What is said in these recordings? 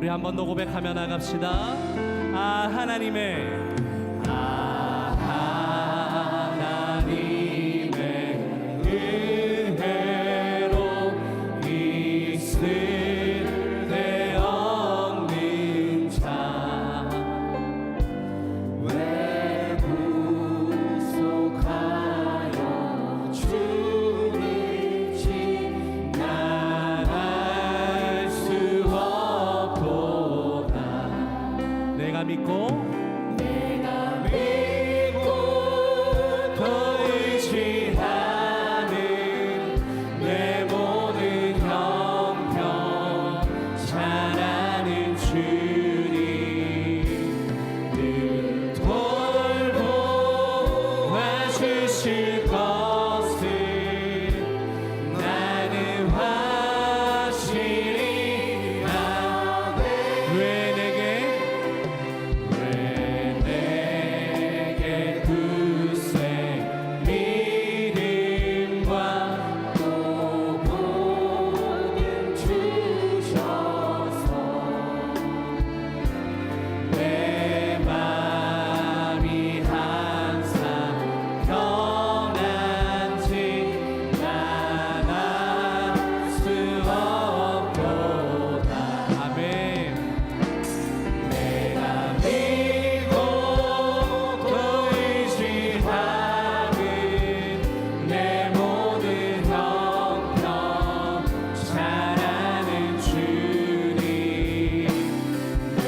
우리 한 번 더 고백하며 나갑시다. 하나님의 은혜로 있을 데 없는 자 왜 구속하여 죽일지 난 알 수 없도다. 내가 믿고 또 의지하는 내 모든 형편 잘 아는 주님 늘 돌보아 주실 것을 나는 확실히 아네. 왜 내게 굳세 믿음과 또 모든 주셔서 내 맘이 항상 편한지 난 알 수 없도다. 아멘. 내가 믿고 또 의지하는 내 모든 형편 잘 아는 주님 늘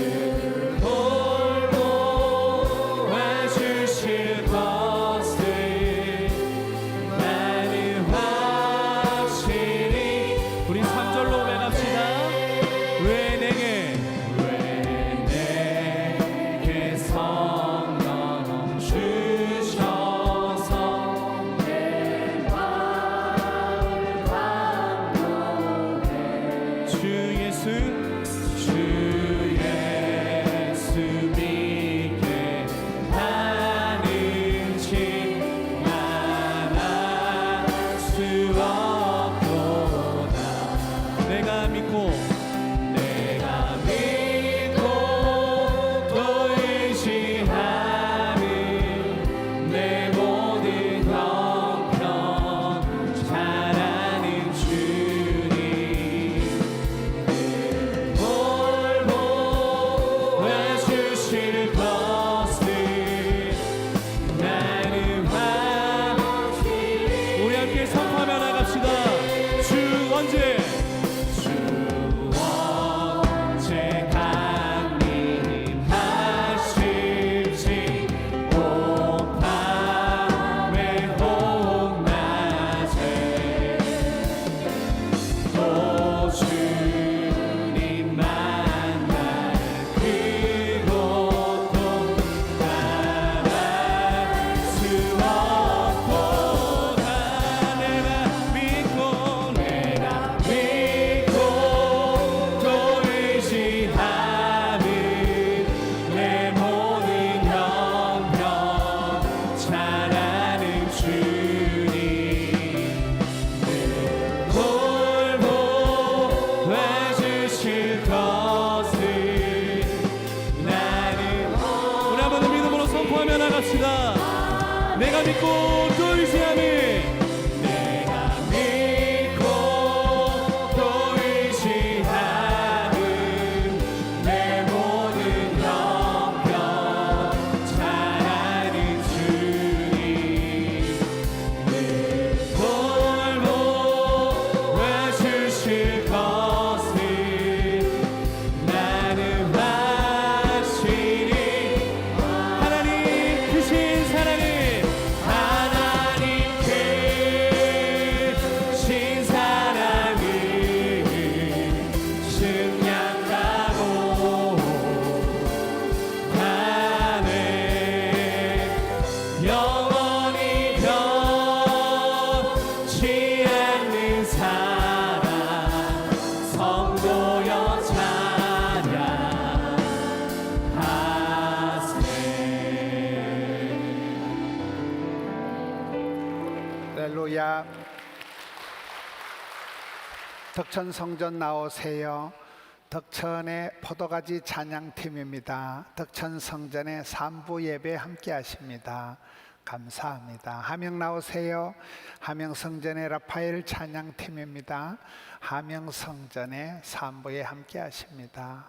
돌보아 주실 것을 나는 확실히. 우리 3절로 고백합시다. 왜 내게 성령 주셔서 내 마음을 감동해. 주 예수 믿게 하는지 난 알 수 없도다. 내가 믿고 또 의지하는 내 모든 형편 잘 아는 주님 늘 돌보아 주실 것을 나는 확실히. 우리 함께 선포하며 나갑시다. 주 언제 강림하실지 오밤에 홍낮에 또 주님 만날 그 고통 따라갈 수 없도다. 내가 믿고 또 의지하는 내 모든 형편 잘 아는 주님 늘 돌보아 주실 것을 나는. 우리 한번 더 믿음으로 선포하며 나갑시다. 내가 믿고 또 의지하는 내 모든 형편 잘 아는 주님 늘 돌보아 주실 것을 나는 확실히. 하나님 크신 사랑을 할렐루야. 덕천성전 나오세요. 덕천의 포도가지 찬양팀입니다. 덕천 성전의 3부 예배 함께 하십니다. 감사합니다. 하명 나오세요. 하명 성전의 라파엘 찬양팀입니다. 하명 성전의 3부에 함께 하십니다.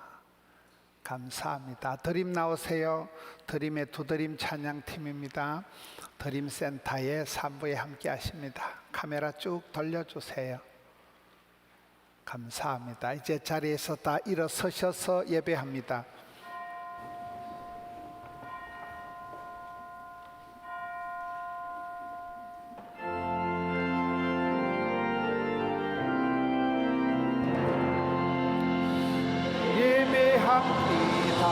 감사합니다. 드림 나오세요. 드림의 두드림 찬양팀입니다. 드림 센터의 3부에 함께 하십니다. 카메라 쭉 돌려주세요. 감사합니다. 이제 자리에서 다 일어서셔서 예배합니다. 예배합니다.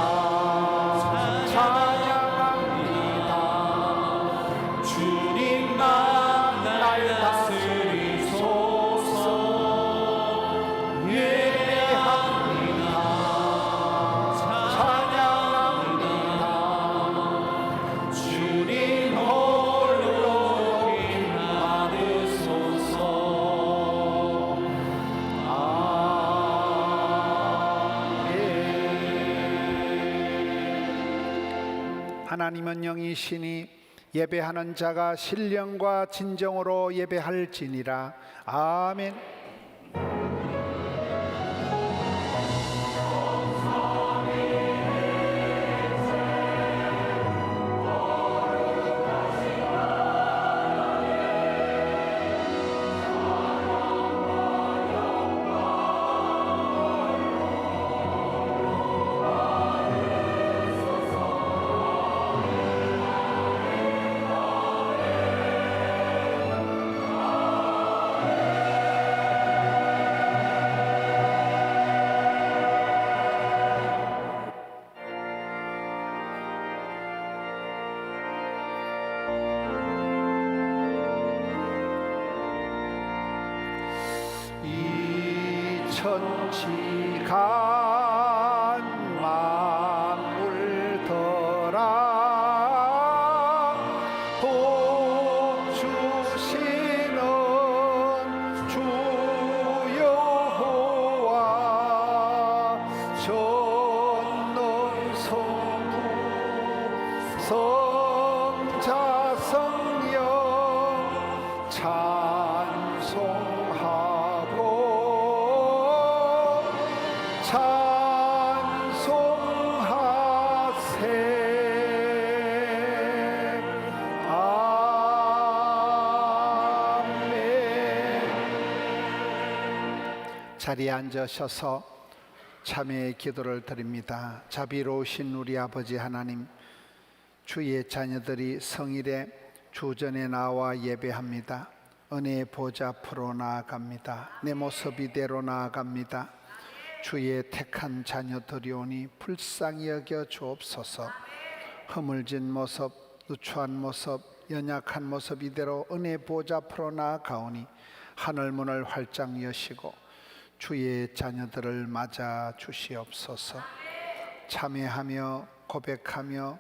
찬양합니다. 주님만 날 다스리소서. 예배합니다. 찬양합니다. 주님 홀로 높임 받으소서. 하나님은 영이시니 예배하는 자가 신령과 진정으로 예배할지니라. 아멘. 천지간 만물더라 복 주시는 주 여호와 전능 성부 성자 성령 찬송하고 찬송하세. 아멘. 자리에 앉으셔서 참회의 기도를 드립니다. 자비로우신 우리 아버지 하나님, 주의 자녀들이 성일에 주전에 나와 예배합니다. 은혜의 보좌 앞으로 나아갑니다. 내 모습 이대로 나아갑니다. 주의 택한 자녀들이오니 불쌍히 여겨 주옵소서. 허물진 모습, 누추한 모습, 연약한 모습 이대로 은혜의 보좌 앞으로 나아가오니 하늘문을 활짝 여시고 주의 자녀들을 맞아 주시옵소서. 참회하며 고백하며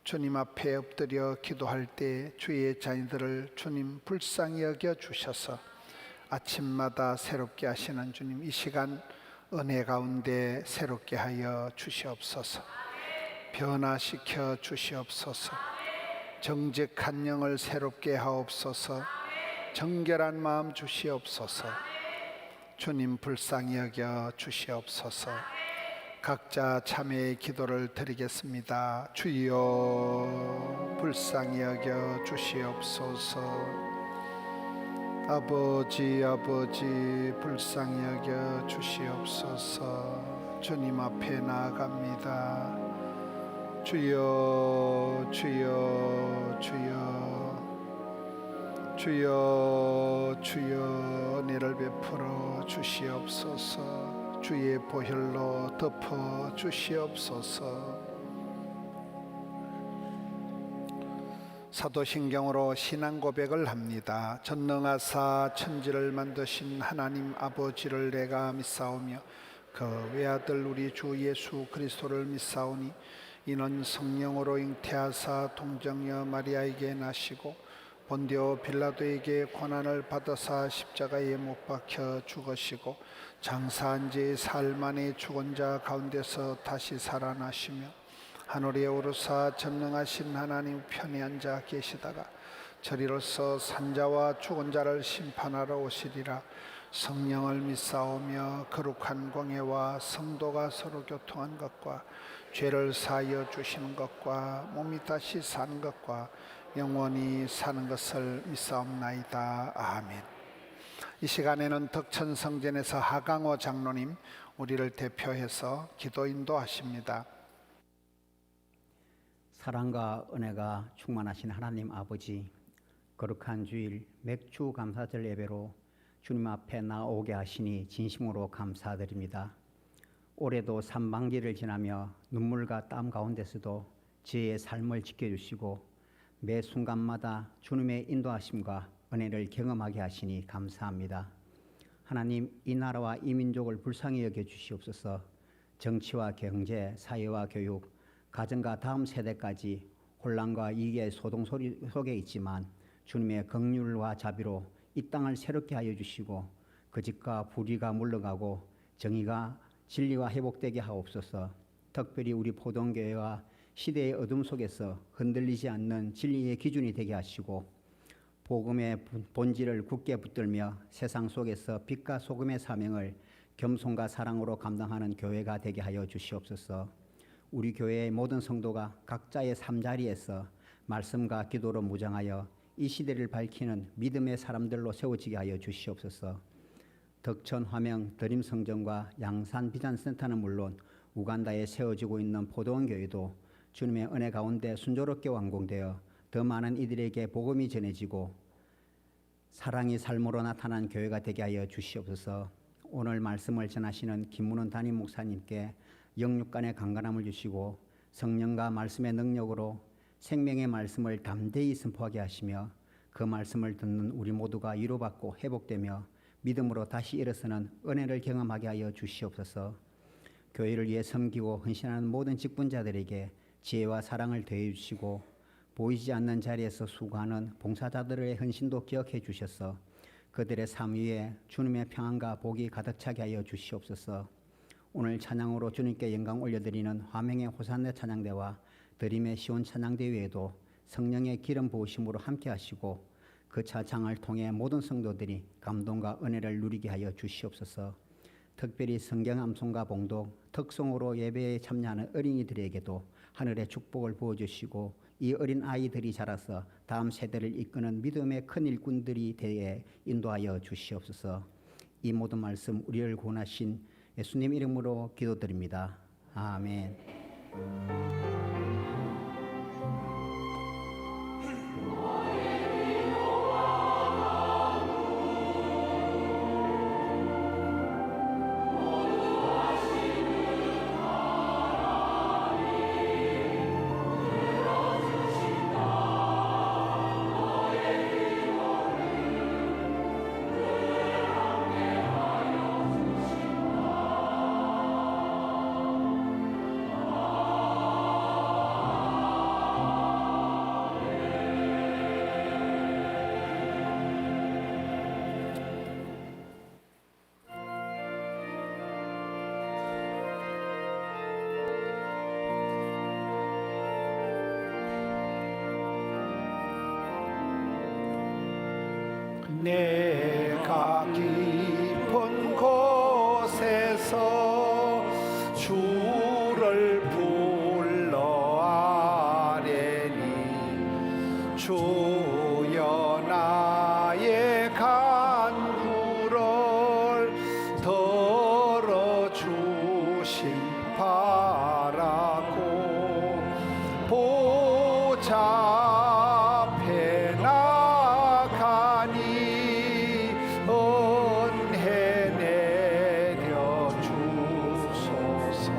주님 앞에 엎드려 기도할 때 주의 자녀들을 주님 불쌍히 여겨 주셔서 아침마다 새롭게 하시는 주님, 이 시간 은혜 가운데 새롭게 하여 주시옵소서. 변화시켜 주시옵소서. 정직한 영을 새롭게 하옵소서. 정결한 마음 주시옵소서. 주님 불쌍히 여겨 주시옵소서. 각자 참회의 기도를 드리겠습니다. 주여 불쌍히 여겨 주시옵소서. 아버지 아버지 불쌍히 여겨 주시옵소서. 주님 앞에 나아갑니다. 주여 주여 주여 주여 주여 은혜를 베풀어 주시옵소서. 주의 보혈로 덮어 주시옵소서. 사도신경으로 신앙 고백을 합니다. 전능하사 천지를 만드신 하나님 아버지를 내가 믿사오며 그 외아들 우리 주 예수 그리스도를 믿사오니 이는 성령으로 잉태하사 동정녀 마리아에게 나시고 본디오 빌라도에게 고난을 받으사 십자가에 못 박혀 죽으시고 장사한 지 사흘 만에 죽은 자 가운데서 다시 살아나시며 하늘에 오르사 전능하신 하나님 편에 앉아 계시다가 저리로서 산자와 죽은 자를 심판하러 오시리라. 성령을 믿사오며 거룩한 공예와 성도가 서로 교통한 것과 죄를 사하여 주시는 것과 몸이 다시 사는 것과 영원히 사는 것을 믿사옵나이다. 아멘. 이 시간에는 덕천성전에서 하강호 장로님 우리를 대표해서 기도 인도하십니다. 사랑과 은혜가 충만하신 하나님 아버지, 거룩한 주일 맥주 감사절 예배로 주님 앞에 나오게 하시니 진심으로 감사드립니다. 올해도 산만기를 지나며 눈물과 땀 가운데서도 저의 삶을 지켜주시고 매 순간마다 주님의 인도하심과 은혜를 경험하게 하시니 감사합니다. 하나님, 이 나라와 이 민족을 불쌍히 여겨주시옵소서. 정치와 경제, 사회와 교육, 가정과 다음 세대까지 혼란과 이기의 소동소리 속에 있지만 주님의 긍휼과 자비로 이 땅을 새롭게 하여 주시고 거짓과 불의가 물러가고 정의가 진리와 회복되게 하옵소서. 특별히 우리 포동교회가 시대의 어둠 속에서 흔들리지 않는 진리의 기준이 되게 하시고 복음의 본질을 굳게 붙들며 세상 속에서 빛과 소금의 사명을 겸손과 사랑으로 감당하는 교회가 되게 하여 주시옵소서. 우리 교회의 모든 성도가 각자의 삶자리에서 말씀과 기도로 무장하여 이 시대를 밝히는 믿음의 사람들로 세워지게 하여 주시옵소서. 덕천 화명 드림성전과 양산 비전센터는 물론 우간다에 세워지고 있는 포도원교회도 주님의 은혜 가운데 순조롭게 완공되어 더 많은 이들에게 복음이 전해지고 사랑이 삶으로 나타난 교회가 되게 하여 주시옵소서. 오늘 말씀을 전하시는 김문원 담임 목사님께 영육간의 강건함을 주시고 성령과 말씀의 능력으로 생명의 말씀을 담대히 선포하게 하시며 그 말씀을 듣는 우리 모두가 위로받고 회복되며 믿음으로 다시 일어서는 은혜를 경험하게 하여 주시옵소서. 교회를 위해 섬기고 헌신하는 모든 직분자들에게 지혜와 사랑을 더해 주시고 보이지 않는 자리에서 수고하는 봉사자들의 헌신도 기억해 주셔서 그들의 삶 위에 주님의 평안과 복이 가득 차게 하여 주시옵소서. 오늘 찬양으로 주님께 영광 올려드리는 화명의 호산나 찬양대와 드림의 시온 찬양대 외에도 성령의 기름 부으심으로 함께 하시고 그 찬양을 통해 모든 성도들이 감동과 은혜를 누리게 하여 주시옵소서. 특별히 성경 암송과 봉독, 특송으로 예배에 참여하는 어린이들에게도 하늘의 축복을 부어주시고 이 어린 아이들이 자라서 다음 세대를 이끄는 믿음의 큰 일꾼들이 되게 인도하여 주시옵소서. 이 모든 말씀 우리를 구원하신 예수님 이름으로 기도드립니다. 아멘. 내가 깊은 곳에서 주를 불러 아뢰니 주여 나의 간구를 들어주실 바라고 보좌 앞에 나가니 은혜 내려 주소서.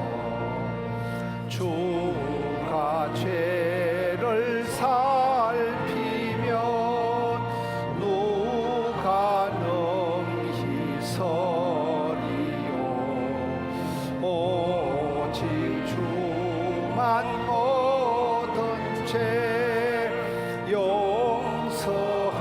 주가 죄를 살피면 누가 능히 서리요. 오직 주만 모든 죄 용서하시리라.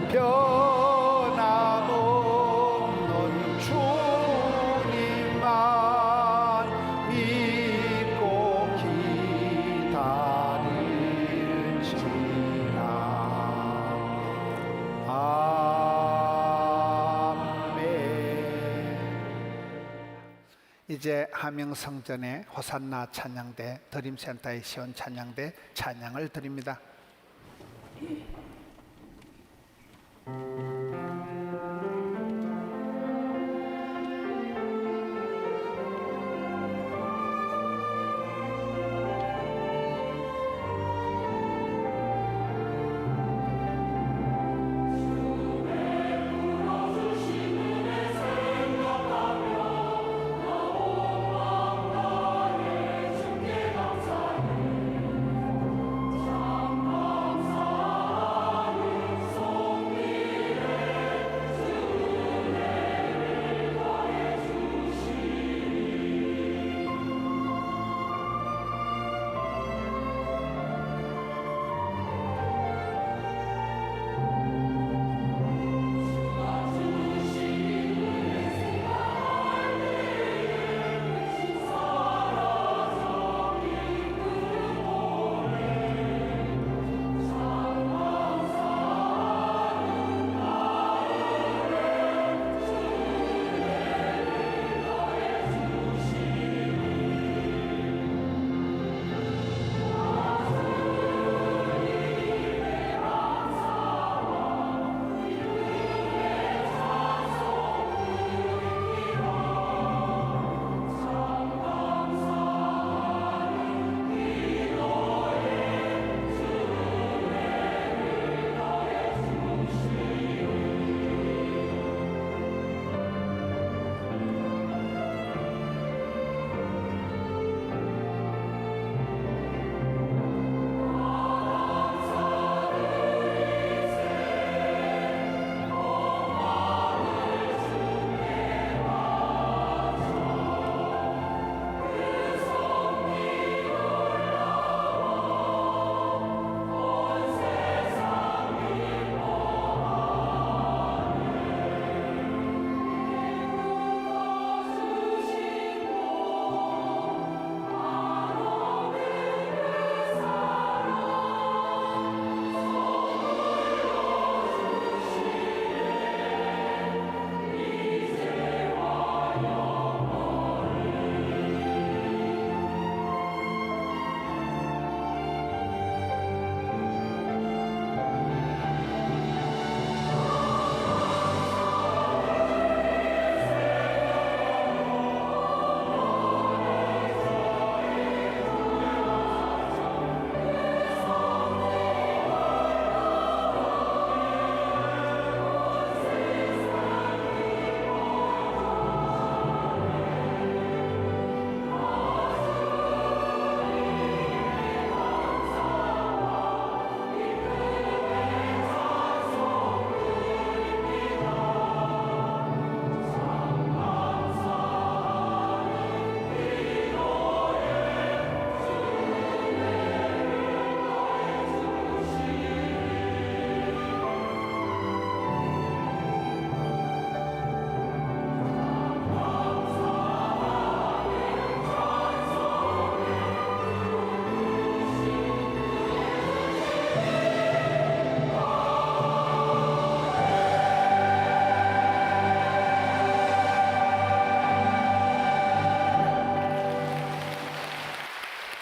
변함없는 주님만 믿고 기다릴지라. 아멘. 이제 함영성전의 호산나 찬양대, 드림센터의 시온 찬양대 찬양을 드립니다.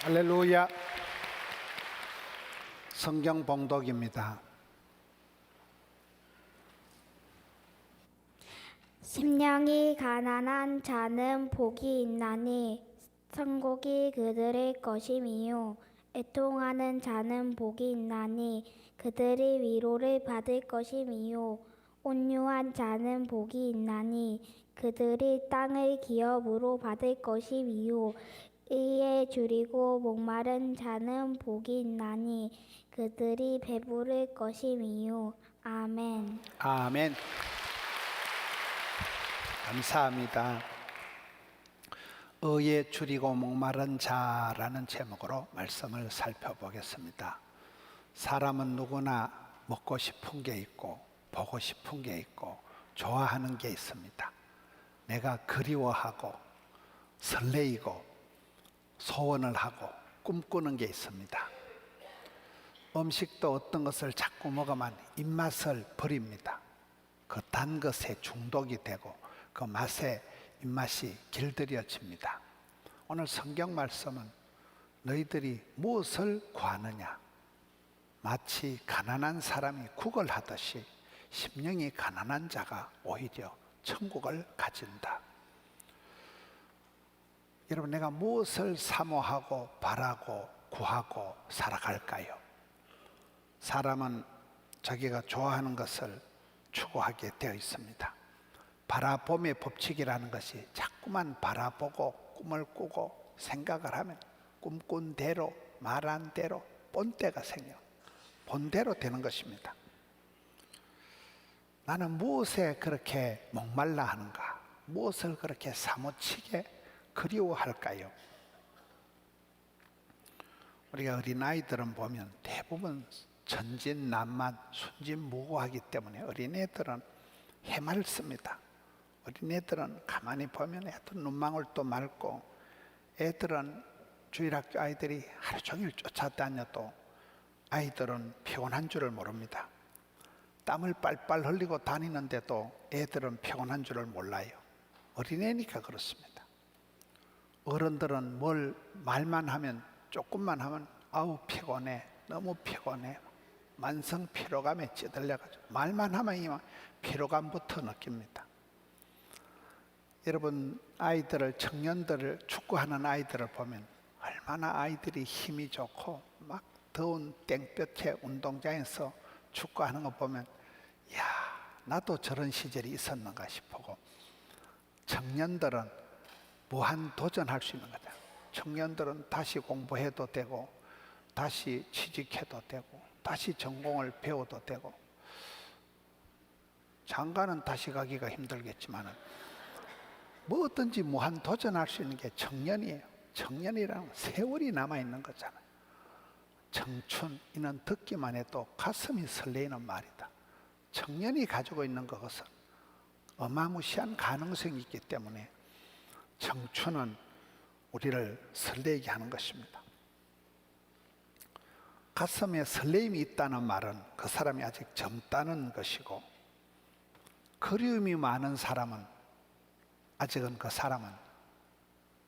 할렐루야. 성경 봉독입니다. 심령이 가난한 자는 복이 있나니 천국이 그들의 것임이요 애통하는 자는 복이 있나니 그들이 위로를 받을 것임이요 온유한 자는 복이 있나니 그들이 땅을 기업으로 받을 것임이요 이에 줄이고 목마른 자는 복이 있나니 그들이 배부를 것임이요 아멘. 아멘. 감사합니다. 의에 줄이고 목마른 자라는 제목으로 말씀을 살펴보겠습니다. 사람은 누구나 먹고 싶은 게 있고 보고 싶은 게 있고 좋아하는 게 있습니다. 내가 그리워하고 설레이고 소원을 하고 꿈꾸는 게 있습니다. 음식도 어떤 것을 자꾸 먹으면 입맛을 버립니다. 그 단 것에 중독이 되고 그 맛에 입맛이 길들여집니다. 오늘 성경 말씀은 너희들이 무엇을 구하느냐? 마치 가난한 사람이 국을 하듯이 심령이 가난한 자가 오히려 천국을 가진다. 여러분, 내가 무엇을 사모하고 바라고 구하고 살아갈까요? 사람은 자기가 좋아하는 것을 추구하게 되어 있습니다. 바라봄의 법칙이라는 것이 자꾸만 바라보고 꿈을 꾸고 생각을 하면 꿈꾼 대로 말한 대로 본때가 생겨 본대로 되는 것입니다. 나는 무엇에 그렇게 목말라 하는가? 무엇을 그렇게 사무치게 그리워할까요? 우리가 어린아이들은 보면 대부분 전진난만 순진무구하기 때문에 어린애들은 해맑습니다. 어린애들은 가만히 보면 애들 눈망울도 맑고, 애들은 주일학교 아이들이 하루 종일 쫓아다녀도 아이들은 피곤한 줄을 모릅니다. 땀을 빨빨 흘리고 다니는데도 애들은 피곤한 줄을 몰라요. 어린애니까 그렇습니다. 어른들은 뭘 말만 하면, 조금만 하면 아우 피곤해, 너무 피곤해, 만성 피로감에 찌들려가지고 말만 하면 이만 피로감부터 느낍니다. 여러분, 아이들을, 청년들을, 축구하는 아이들을 보면 얼마나 아이들이 힘이 좋고 막 더운 땡볕에 운동장에서 축구하는 거 보면 야, 나도 저런 시절이 있었는가 싶고, 청년들은 무한 도전할 수 있는 거죠. 청년들은 다시 공부해도 되고 다시 취직해도 되고 다시 전공을 배워도 되고, 장가는 다시 가기가 힘들겠지만 뭐든지 무한 도전할 수 있는 게 청년이에요. 청년이란 세월이 남아있는 거잖아요. 청춘, 이는 듣기만 해도 가슴이 설레이는 말이다. 청년이 가지고 있는 것은 어마무시한 가능성이 있기 때문에 청춘은 우리를 설레게 하는 것입니다. 가슴에 설레임이 있다는 말은 그 사람이 아직 젊다는 것이고, 그리움이 많은 사람은 아직은 그 사람은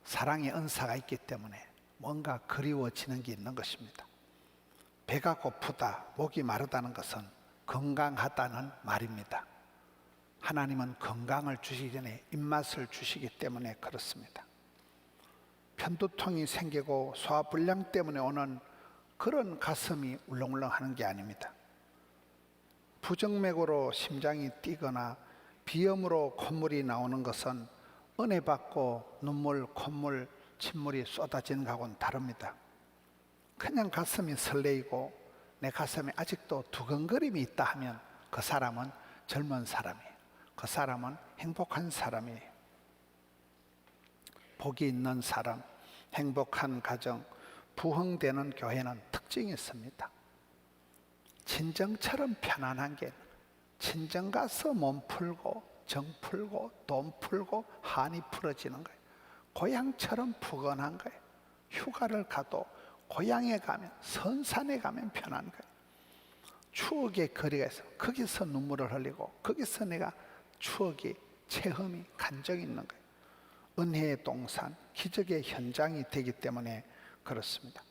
사랑의 은사가 있기 때문에 뭔가 그리워지는 게 있는 것입니다. 배가 고프다, 목이 마르다는 것은 건강하다는 말입니다. 하나님은 건강을 주시기 전에 입맛을 주시기 때문에 그렇습니다. 편두통이 생기고 소화불량 때문에 오는 그런 가슴이 울렁울렁 하는 게 아닙니다. 부정맥으로 심장이 뛰거나 비염으로 콧물이 나오는 것은 은혜 받고 눈물, 콧물, 침물이 쏟아지는 것하고는 다릅니다. 그냥 가슴이 설레이고 내 가슴에 아직도 두근거림이 있다 하면 그 사람은 젊은 사람이에요. 그 사람은 행복한 사람이에요. 복이 있는 사람, 행복한 가정, 부흥되는 교회는 특징이 있습니다. 친정처럼 편안한 게, 친정 가서 몸 풀고 정 풀고 돈 풀고 한이 풀어지는 거예요. 고향처럼 푸근한 거예요. 휴가를 가도 고향에 가면, 선산에 가면 편한 거예요. 추억의 거리가 있어. 거기서 눈물을 흘리고 거기서 내가 추억이, 체험이, 간정이 있는 거예요. 은혜의 동산, 기적의 현장이 되기 때문에 그렇습니다.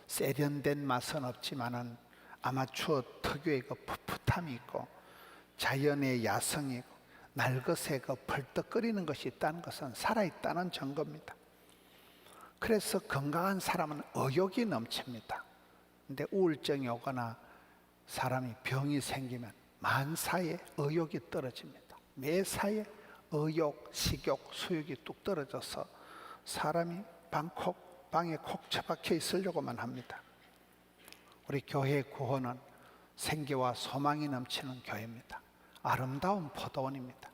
세련된 맛은 없지만은 아마추어 특유의 그 풋풋함이 있고 자연의 야성이 있고 날것의 그 벌떡거리는 것이 있다는 것은 살아있다는 증거입니다. 그래서 건강한 사람은 의욕이 넘칩니다. 근데 우울증이 오거나 사람이 병이 생기면 만사에 의욕이 떨어집니다. 매사에 의욕, 식욕, 수욕이 뚝 떨어져서 사람이 방에 콕 처박혀 있으려고만 합니다. 우리 교회의 구호는 생기와 소망이 넘치는 교회입니다. 아름다운 포도원입니다.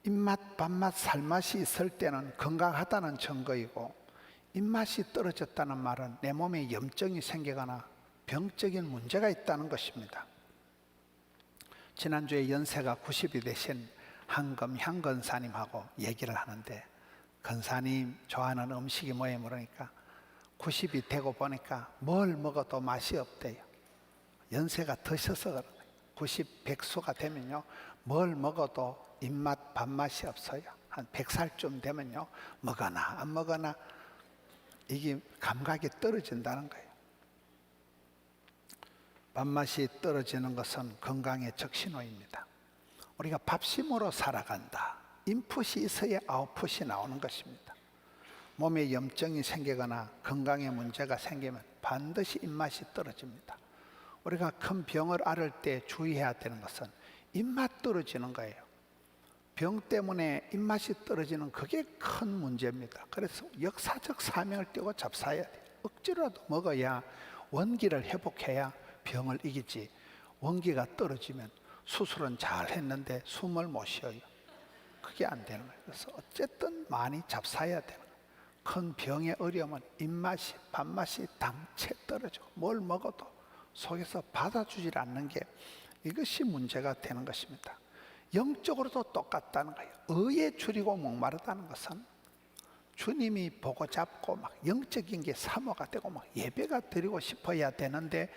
입맛, 밥맛, 살맛이 있을 때는 건강하다는 증거이고, 입맛이 떨어졌다는 말은 내 몸에 염증이 생기거나 병적인 문제가 있다는 것입니다. 지난주에 연세가 90이 되신 한금향 권사님하고 얘기를 하는데, 권사님 좋아하는 음식이 뭐예요? 물으니까 90이 되고 보니까 뭘 먹어도 맛이 없대요. 연세가 드셔서 그런 거예요. 90, 100수가 되면요, 뭘 먹어도 입맛, 밥맛이 없어요. 한 100살쯤 되면요, 먹거나 안 먹거나 이게 감각이 떨어진다는 거예요. 밥맛이 떨어지는 것은 건강의 적신호입니다. 우리가 밥심으로 살아간다. 인풋이 있어야 아웃풋이 나오는 것입니다. 몸에 염증이 생기거나 건강에 문제가 생기면 반드시 입맛이 떨어집니다. 우리가 큰 병을 앓을 때 주의해야 되는 것은 입맛 떨어지는 거예요. 병 때문에 입맛이 떨어지는 그게 큰 문제입니다. 그래서 역사적 사명을 띄고 잡사야 돼요. 억지로라도 먹어야 원기를 회복해야 병을 이기지. 원기가 떨어지면 수술은 잘 했는데 숨을 못 쉬어요. 그게 안 되는 거예요. 그래서 어쨌든 많이 잡사야 되는 거예요. 큰 병의 어려움은 입맛이, 밥맛이 당체 떨어져. 뭘 먹어도 속에서 받아주질 않는 게, 이것이 문제가 되는 것입니다. 영적으로도 똑같다는 거예요. 의에 줄이고 목마르다는 것은 주님이 보고 잡고 막 영적인 게 사모가 되고 막 예배가 드리고 싶어야 되는데,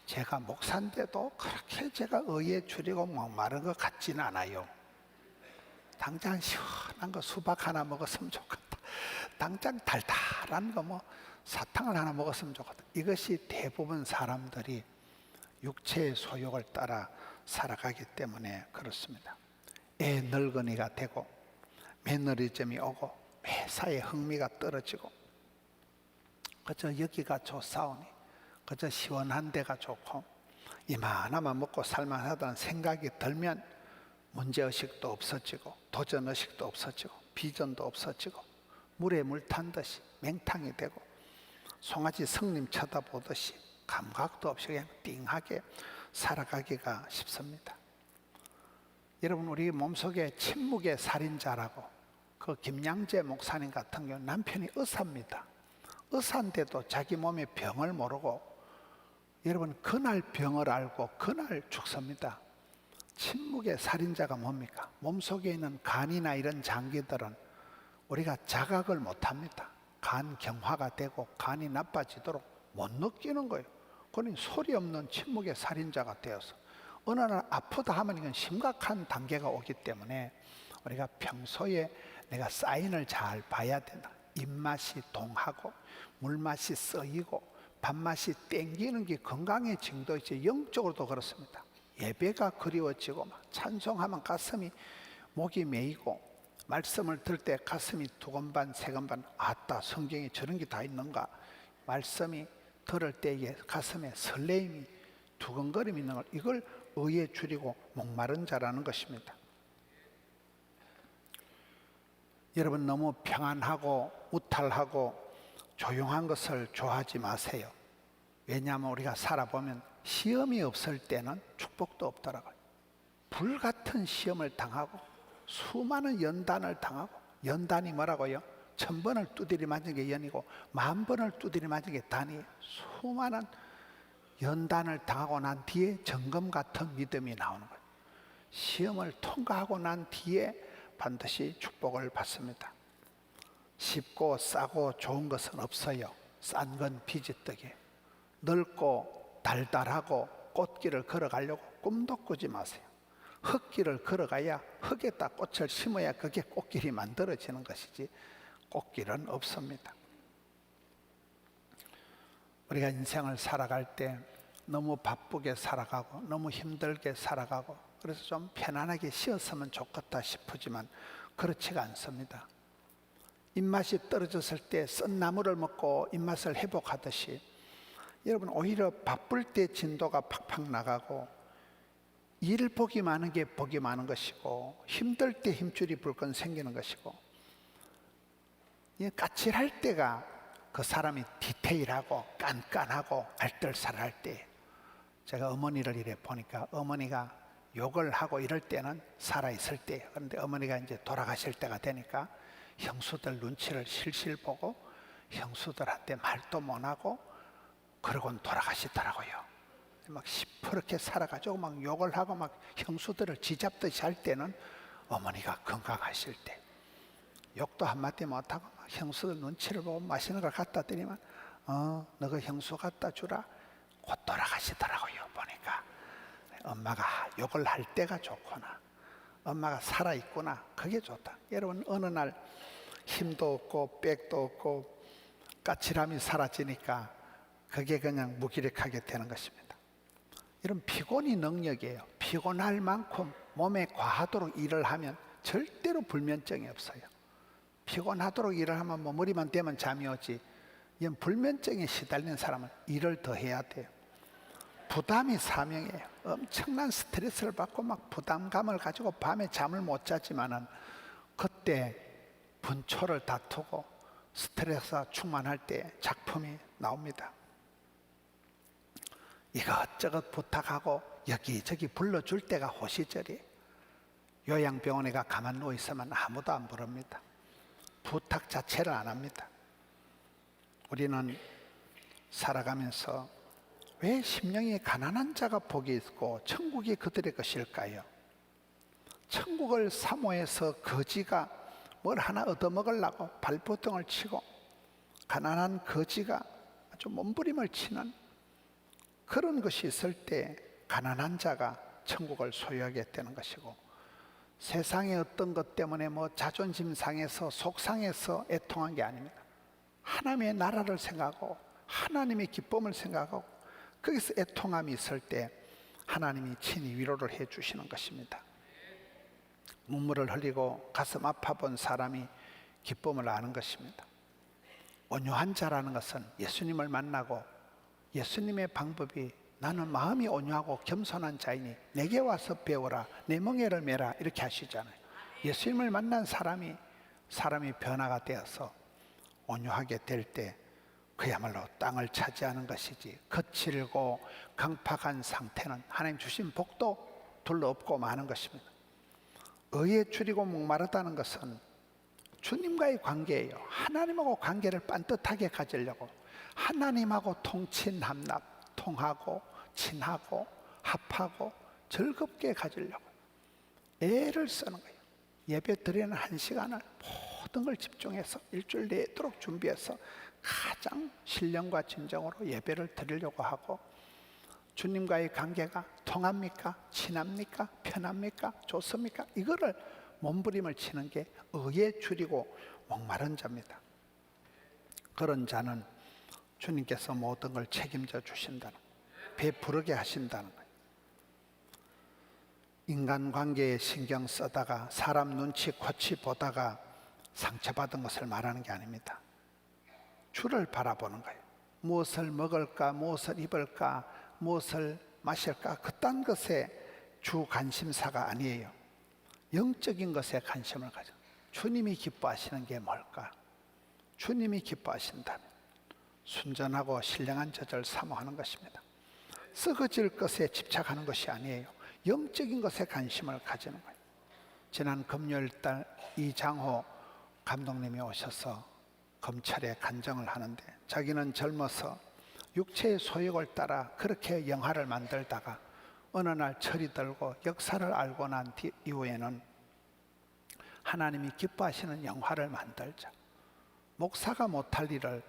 제가 목사인데도 그렇게 제가 의에 줄이고 목마른 것 같지는 않아요. 당장 시원한 거 수박 하나 먹었으면 좋겠다. 당장 달달한 거 뭐 사탕을 하나 먹었으면 좋겠다. 이것이 대부분 사람들이 육체의 소욕을 따라 살아가기 때문에 그렇습니다. 애 늙은이가 되고 매너리즘이 오고 회사에 흥미가 떨어지고, 그저 여기가 좋사오니, 그저 시원한 데가 좋고 이만하만 먹고 살만하다는 생각이 들면 문제의식도 없어지고 도전의식도 없어지고 비전도 없어지고 물에 물 탄 듯이 맹탕이 되고 송아지 성님 쳐다보듯이 감각도 없이 그냥 띵하게 살아가기가 쉽습니다. 여러분, 우리 몸속에 침묵의 살인자라고, 그 김양재 목사님 같은 경우 남편이 의사입니다. 의사인데도 자기 몸의 병을 모르고, 여러분, 그날 병을 알고 그날 죽습니다. 침묵의 살인자가 뭡니까? 몸속에 있는 간이나 이런 장기들은 우리가 자각을 못합니다. 간 경화가 되고 간이 나빠지도록 못 느끼는 거예요. 그러니 소리 없는 침묵의 살인자가 되어서 어느 날 아프다 하면 이건 심각한 단계가 오기 때문에 우리가 평소에 내가 사인을 잘 봐야 된다. 입맛이 동하고 물맛이 쓰이고 밥맛이 땡기는 게 건강의 징조이지, 영적으로도 그렇습니다. 예배가 그리워지고 막 찬송하면 가슴이 목이 메이고 말씀을 들을 때 가슴이 두근반 세근반, 아따 성경에 저런 게 다 있는가, 말씀이 들을 때에 가슴에 설레임이 두근거림이 있는 걸, 이걸 의에 줄이고 목마른 자라는 것입니다. 여러분, 너무 평안하고 무탈하고 조용한 것을 좋아하지 마세요. 왜냐하면 우리가 살아보면 시험이 없을 때는 축복도 없더라고요. 불같은 시험을 당하고 수많은 연단을 당하고, 연단이 뭐라고요? 1000번을 두드리 맞은 게 연이고 10,000번을 두드리 맞은 게 단이에요. 수많은 연단을 당하고 난 뒤에 정금 같은 믿음이 나오는 거예요. 시험을 통과하고 난 뒤에 반드시 축복을 받습니다. 쉽고 싸고 좋은 것은 없어요. 싼 건 비지떡이에요. 넓고 달달하고 꽃길을 걸어가려고 꿈도 꾸지 마세요. 흙길을 걸어가야 흙에다 꽃을 심어야 그게 꽃길이 만들어지는 것이지, 꽃길은 없습니다. 우리가 인생을 살아갈 때 너무 바쁘게 살아가고 너무 힘들게 살아가고, 그래서 좀 편안하게 쉬었으면 좋겠다 싶지만 그렇지가 않습니다. 입맛이 떨어졌을 때 쓴 나물을 먹고 입맛을 회복하듯이, 여러분, 오히려 바쁠 때 진도가 팍팍 나가고 일 복이 많은 게 복이 많은 것이고, 힘들 때 힘줄이 불끈 생기는 것이고, 까칠할 때가 그 사람이 디테일하고 깐깐하고 알뜰살할 때, 제가 어머니를 이래 보니까 어머니가 욕을 하고 이럴 때는 살아있을 때, 그런데 어머니가 이제 돌아가실 때가 되니까 형수들 눈치를 실실 보고 형수들한테 말도 못하고 그러고는 돌아가시더라고요. 막 시퍼렇게 살아가지고 막 욕을 하고 막 형수들을 쥐잡듯이 할 때는 어머니가 건강하실 때 욕도 한마디 못하고 막 형수들 눈치를 보고 맛있는 걸 갖다 드리면 너가 형수 갖다 주라. 곧 돌아가시더라고요. 보니까 엄마가 욕을 할 때가 좋구나. 엄마가 살아있구나. 그게 좋다. 여러분 어느 날 힘도 없고 백도 없고 까칠함이 사라지니까 그게 그냥 무기력하게 되는 것입니다. 이런 피곤이 능력이에요. 피곤할 만큼 몸에 과하도록 일을 하면 절대로 불면증이 없어요. 피곤하도록 일을 하면 뭐 머리만 대면 잠이 오지, 이런 불면증에 시달리는 사람은 일을 더 해야 돼요. 부담이 사명이에요. 엄청난 스트레스를 받고 막 부담감을 가지고 밤에 잠을 못 자지만은 그때 분초를 다투고 스트레스가 충만할 때 작품이 나옵니다. 이것저것 부탁하고 여기저기 불러줄 때가 호시절이에요. 요양병원에 가 가만 누워 있으면 아무도 안 부릅니다. 부탁 자체를 안 합니다. 우리는 살아가면서 왜 심령이 가난한 자가 복이 있고 천국이 그들의 것일까요? 천국을 사모해서 거지가 뭘 하나 얻어먹으려고 발버둥을 치고 가난한 거지가 아주 몸부림을 치는 그런 것이 있을 때 가난한 자가 천국을 소유하게 되는 것이고, 세상의 어떤 것 때문에 뭐 자존심 상해서 속상해서 애통한 게 아닙니다. 하나님의 나라를 생각하고 하나님의 기쁨을 생각하고 거기서 애통함이 있을 때 하나님이 친히 위로를 해 주시는 것입니다. 눈물을 흘리고 가슴 아파 본 사람이 기쁨을 아는 것입니다. 온유한 자라는 것은 예수님을 만나고 예수님의 방법이 나는 마음이 온유하고 겸손한 자이니 내게 와서 배워라, 내 멍에를 메라, 이렇게 하시잖아요. 예수님을 만난 사람이 변화가 되어서 온유하게 될 때 그야말로 땅을 차지하는 것이지, 거칠고 강팍한 상태는 하나님 주신 복도 둘러엎고 마는 것입니다. 의에 줄이고 목마르다는 것은 주님과의 관계예요. 하나님하고 관계를 반듯하게 가지려고, 하나님하고 통친합납, 통하고 친하고 합하고 즐겁게 가지려고 애를 쓰는 거예요. 예배 드리는 1시간을 모든 걸 집중해서 일주일 내도록 준비해서 가장 신령과 진정으로 예배를 드리려고 하고, 주님과의 관계가 통합니까? 친합니까? 편합니까? 좋습니까? 이거를 몸부림을 치는 게 의에 줄이고 목마른 자입니다. 그런 자는 주님께서 모든 걸 책임져 주신다는, 베푸르게 하신다는 거예요. 인간관계에 신경 쓰다가 사람 눈치 코치 보다가 상처받은 것을 말하는 게 아닙니다. 주를 바라보는 거예요. 무엇을 먹을까, 무엇을 입을까, 무엇을 마실까, 그딴 것에 주 관심사가 아니에요. 영적인 것에 관심을 가져. 주님이 기뻐하시는 게 뭘까? 주님이 기뻐하신다면 순전하고 신령한 젖을 사모하는 것입니다. 썩어질 것에 집착하는 것이 아니에요. 영적인 것에 관심을 가지는 거예요. 지난 금요일날 이장호 감독님이 오셔서 검찰에 간정을 하는데, 자기는 젊어서 육체의 소욕을 따라 그렇게 영화를 만들다가 어느 날 철이 들고 역사를 알고 난 이후에는 하나님이 기뻐하시는 영화를 만들자. 목사가 못할 일을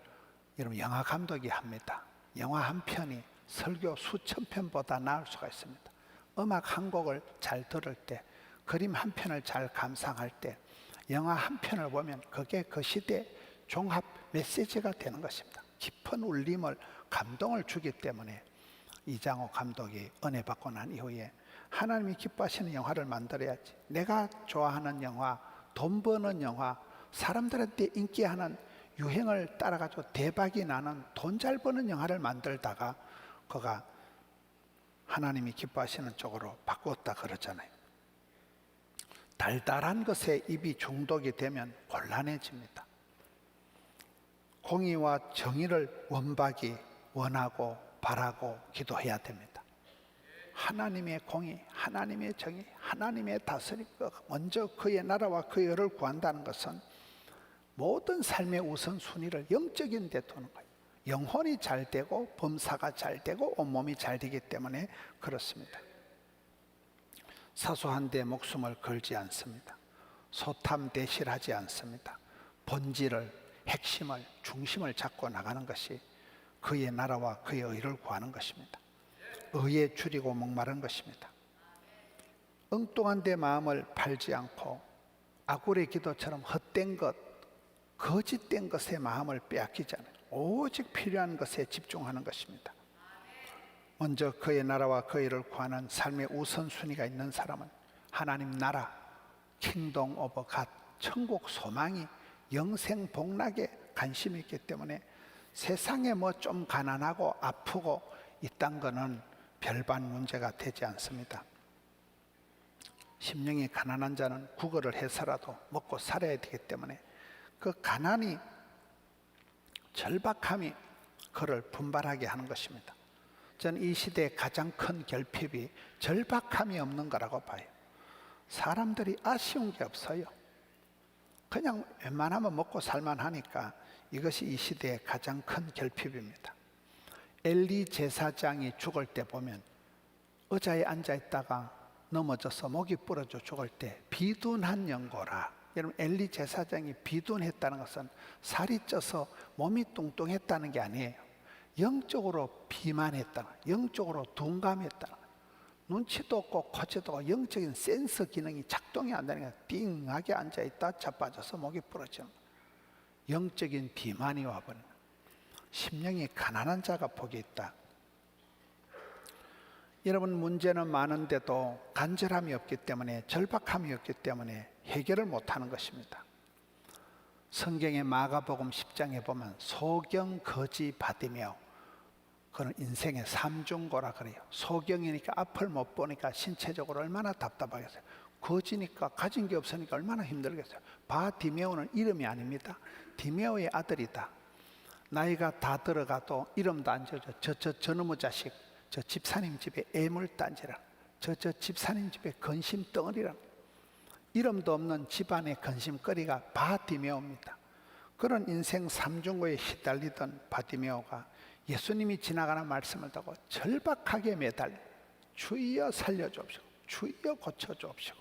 여러분 영화 감독이 합니다. 영화 한 편이 설교 수천 편보다 나을 수가 있습니다. 음악 한 곡을 잘 들을 때, 그림 한 편을 잘 감상할 때, 영화 한 편을 보면 그게 그 시대 종합 메시지가 되는 것입니다. 깊은 울림을, 감동을 주기 때문에 이장호 감독이 은혜 받고 난 이후에 하나님이 기뻐하시는 영화를 만들어야지, 내가 좋아하는 영화, 돈 버는 영화, 사람들한테 인기하는 유행을 따라가지고 대박이 나는 돈 잘 버는 영화를 만들다가 그가 하나님이 기뻐하시는 쪽으로 바꾸었다 그러잖아요. 달달한 것에 입이 중독이 되면 곤란해집니다. 공의와 정의를 원하고 바라고 기도해야 됩니다. 하나님의 공의, 하나님의 정의, 하나님의 다스림, 먼저 그의 나라와 그의 의를 구한다는 것은 모든 삶의 우선순위를 영적인 데 두는 거예요. 영혼이 잘 되고 범사가 잘 되고 온몸이 잘 되기 때문에 그렇습니다. 사소한 데 목숨을 걸지 않습니다. 소탐대실하지 않습니다. 본질을, 핵심을, 중심을 잡고 나가는 것이 그의 나라와 그의 의를 구하는 것입니다. 의에 줄이고 목마른 것입니다. 엉뚱한 데 마음을 팔지 않고 아굴의 기도처럼 헛된 것, 거짓된 것에 마음을 빼앗기지 않아요. 오직 필요한 것에 집중하는 것입니다. 먼저 그의 나라와 그의 의를 구하는 삶의 우선순위가 있는 사람은 하나님 나라, 킹덤 오브 갓, 천국 소망이 영생 복락에 관심이 있기 때문에 세상에 뭐 좀 가난하고 아프고 이딴 거는 별반 문제가 되지 않습니다. 심령이 가난한 자는 구걸을 해서라도 먹고 살아야 되기 때문에 그 가난이, 절박함이 그를 분발하게 하는 것입니다. 저는 이 시대의 가장 큰 결핍이 절박함이 없는 거라고 봐요. 사람들이 아쉬운 게 없어요. 그냥 웬만하면 먹고 살만 하니까 이것이 이 시대의 가장 큰 결핍입니다. 엘리 제사장이 죽을 때 보면 의자에 앉아 있다가 넘어져서 목이 부러져 죽을 때 비둔한 연고라. 여러분, 엘리 제사장이 비둔했다는 것은 살이 쪄서 몸이 뚱뚱했다는 게 아니에요. 영적으로 비만했다, 영적으로 둔감했다, 눈치도 없고 코치도 없고 영적인 센서 기능이 작동이 안 되니까 띵하게 앉아있다 자빠져서 목이 부러지는 영적인 비만이 와버리는, 심령이 가난한 자가 복이 있다. 여러분, 문제는 많은데도 간절함이 없기 때문에, 절박함이 없기 때문에 해결을 못하는 것입니다. 성경의 마가복음 10장에 보면 소경, 거지, 바디메오, 그는 인생의 삼중고라 그래요. 소경이니까 앞을 못 보니까 신체적으로 얼마나 답답하겠어요. 거지니까 가진 게 없으니까 얼마나 힘들겠어요. 바디메오는 이름이 아닙니다. 디메오의 아들이다. 나이가 다 들어가도 이름도 안 지어줘. 저놈의 자식, 저 집사님 집에 애물단지라, 저 집사님 집에 근심덩어리라. 이름도 없는 집안의 근심거리가 바디메오입니다. 그런 인생 삼중고에 시달리던 바디메오가 예수님이 지나가는 말씀을 듣고 절박하게 매달려 주여 살려주옵시고 주여 고쳐주옵시고,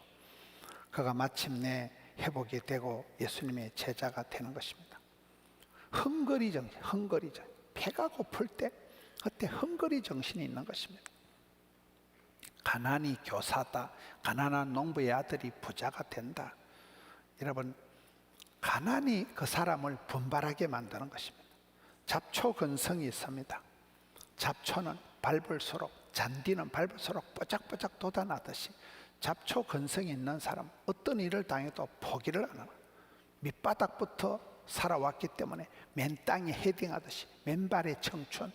그가 마침내 회복이 되고 예수님의 제자가 되는 것입니다. 헝거리 정신, 헝거리 정신, 배가 고플 때 그때 헝거리 정신이 있는 것입니다. 가난이 교사다, 가난한 농부의 아들이 부자가 된다. 여러분, 가난이 그 사람을 분발하게 만드는 것입니다. 잡초 근성이 있습니다. 잡초는 밟을수록, 잔디는 밟을수록 뽀짝뽀짝 돋아나듯이 잡초 근성이 있는 사람, 어떤 일을 당해도 포기를 안 하는, 밑바닥부터 살아왔기 때문에 맨 땅에 헤딩하듯이 맨발의 청춘,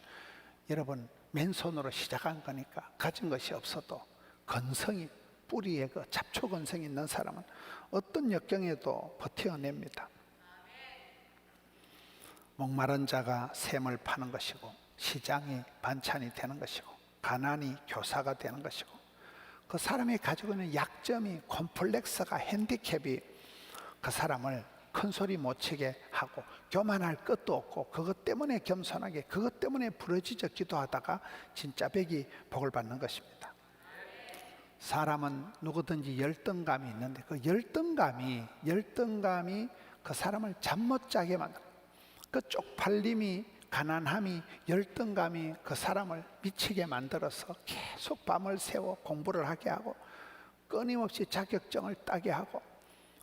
여러분 맨손으로 시작한 거니까 가진 것이 없어도 근성이, 뿌리에 그 잡초 근성이 있는 사람은 어떤 역경에도 버텨냅니다. 목마른 자가 샘을 파는 것이고, 시장이 반찬이 되는 것이고, 가난이 교사가 되는 것이고, 그 사람이 가지고 있는 약점이, 콤플렉스가, 핸디캡이 그 사람을 큰 소리 못 치게 하고 교만할 것도 없고, 그것 때문에 겸손하게, 그것 때문에 부러지져 기도하다가 진짜 백이 복을 받는 것입니다. 사람은 누구든지 열등감이 있는데 그 열등감이 그 사람을 잠 못 자게 만들어요. 그 쪽팔림이, 가난함이, 열등감이 그 사람을 미치게 만들어서 계속 밤을 새워 공부를 하게 하고 끊임없이 자격증을 따게 하고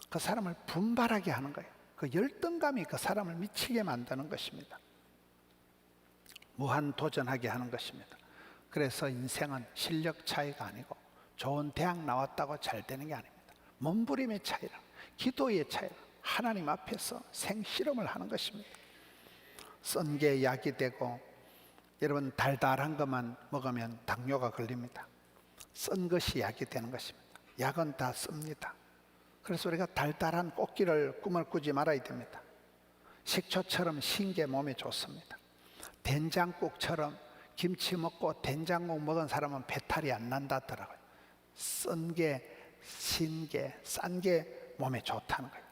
그 사람을 분발하게 하는 거예요. 그 열등감이 그 사람을 미치게 만드는 것입니다. 무한 도전하게 하는 것입니다. 그래서 인생은 실력 차이가 아니고 좋은 대학 나왔다고 잘 되는 게 아닙니다. 몸부림의 차이라, 기도의 차이라, 하나님 앞에서 생실험을 하는 것입니다. 쓴 게 약이 되고, 여러분 달달한 것만 먹으면 당뇨가 걸립니다. 쓴 것이 약이 되는 것입니다. 약은 다 씁니다. 그래서 우리가 달달한 꽃길을 꿈을 꾸지 말아야 됩니다. 식초처럼 신 게 몸에 좋습니다. 된장국처럼 김치 먹고 된장국 먹은 사람은 배탈이 안 난다더라고요. 쓴 게, 신 게, 싼 게 몸에 좋다는 거예요.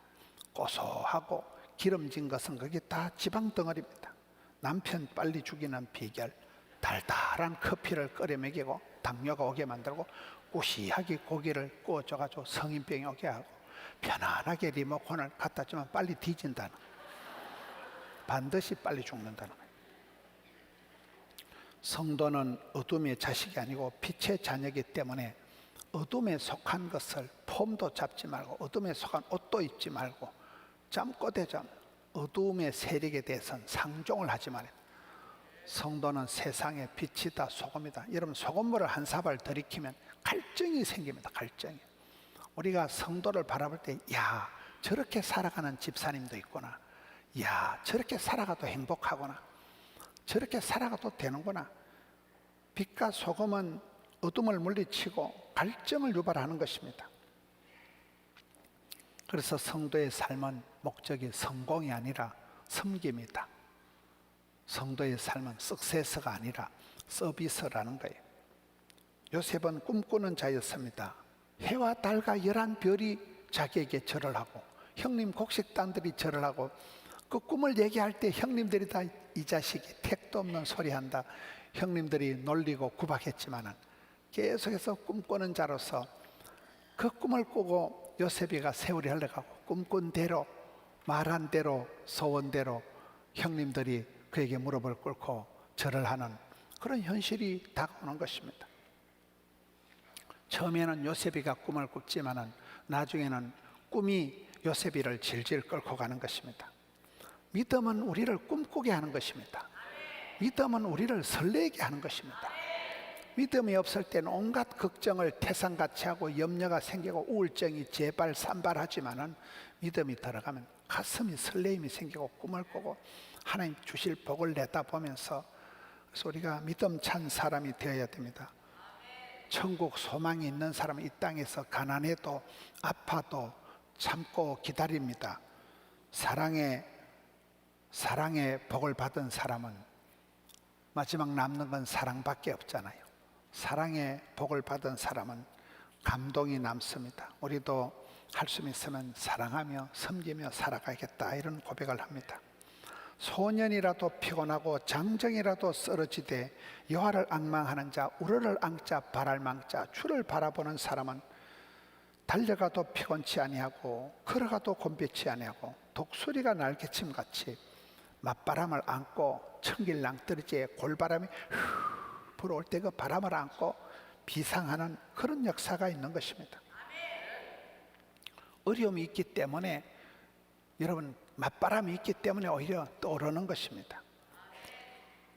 고소하고 기름진 것은 그게 다 지방 덩어리입니다. 남편 빨리 죽이는 비결, 달달한 커피를 끓여 먹이고 당뇨가 오게 만들고 꾸시하게 고기를 구워줘가지고 성인병이 오게 하고 편안하게 리모컨을 갖다 주면 빨리 뒤진다는 거예요. 반드시 빨리 죽는다는 거예요. 성도는 어둠의 자식이 아니고 빛의 자녀이기 때문에 어둠에 속한 것을 폼도 잡지 말고 어둠에 속한 옷도 입지 말고 잠꼬대잠 어둠의 세력에 대해서는 상종을 하지 말아요. 성도는 세상의 빛이다, 소금이다. 여러분, 소금물을 한 사발 들이키면 갈증이 생깁니다. 갈증이. 우리가 성도를 바라볼 때, 야, 저렇게 살아가는 집사님도 있구나. 야, 저렇게 살아가도 행복하구나. 저렇게 살아가도 되는구나. 빛과 소금은 어둠을 물리치고 갈증을 유발하는 것입니다. 그래서 성도의 삶은 목적이 성공이 아니라 섬김이다. 성도의 삶은 석세서가 아니라 서비스라는 거예요. 요셉은 꿈꾸는 자였습니다. 해와 달과 11별이 자기에게 절을 하고 형님 곡식단들이 절을 하고 그 꿈을 얘기할 때 형님들이 다 이 자식이 택도 없는 소리 한다. 형님들이 놀리고 구박했지만은 계속해서 꿈꾸는 자로서 그 꿈을 꾸고 요셉이가 세월이 흘러가고 꿈꾼 대로 말한 대로 소원대로 형님들이 그에게 무릎을 꿇고 절을 하는 그런 현실이 다가오는 것입니다. 처음에는 요셉이가 꿈을 꿨지만은 나중에는 꿈이 요셉이를 질질 끌고 가는 것입니다. 믿음은 우리를 꿈꾸게 하는 것입니다. 믿음은 우리를 설레게 하는 것입니다. 믿음이 없을 때는 온갖 걱정을 태산같이 하고 염려가 생기고 우울증이 재발산발하지만은 믿음이 들어가면 가슴이 설레임이 생기고 꿈을 꾸고 하나님 주실 복을 내다보면서 그래서 우리가 믿음 찬 사람이 되어야 됩니다. 천국 소망이 있는 사람은 이 땅에서 가난해도 아파도 참고 기다립니다. 사랑의 복을 받은 사람은 마지막 남는 건 사랑밖에 없잖아요. 사랑의 복을 받은 사람은 감동이 남습니다. 우리도 할 수 있으면 사랑하며 섬기며 살아가겠다 이런 고백을 합니다. 소년이라도 피곤하고 장정이라도 쓰러지되 여호와를 앙망하는 자 우러를 앙자 바랄망자 주를 바라보는 사람은 달려가도 피곤치 아니하고 걸어가도 곤비치 아니하고 독수리가 날개침같이 맞바람을 안고 청길랑 떨어지에 골바람이 불어올 때 그 바람을 안고 비상하는 그런 역사가 있는 것입니다. 어려움이 있기 때문에 여러분 맞바람이 있기 때문에 오히려 떠오르는 것입니다.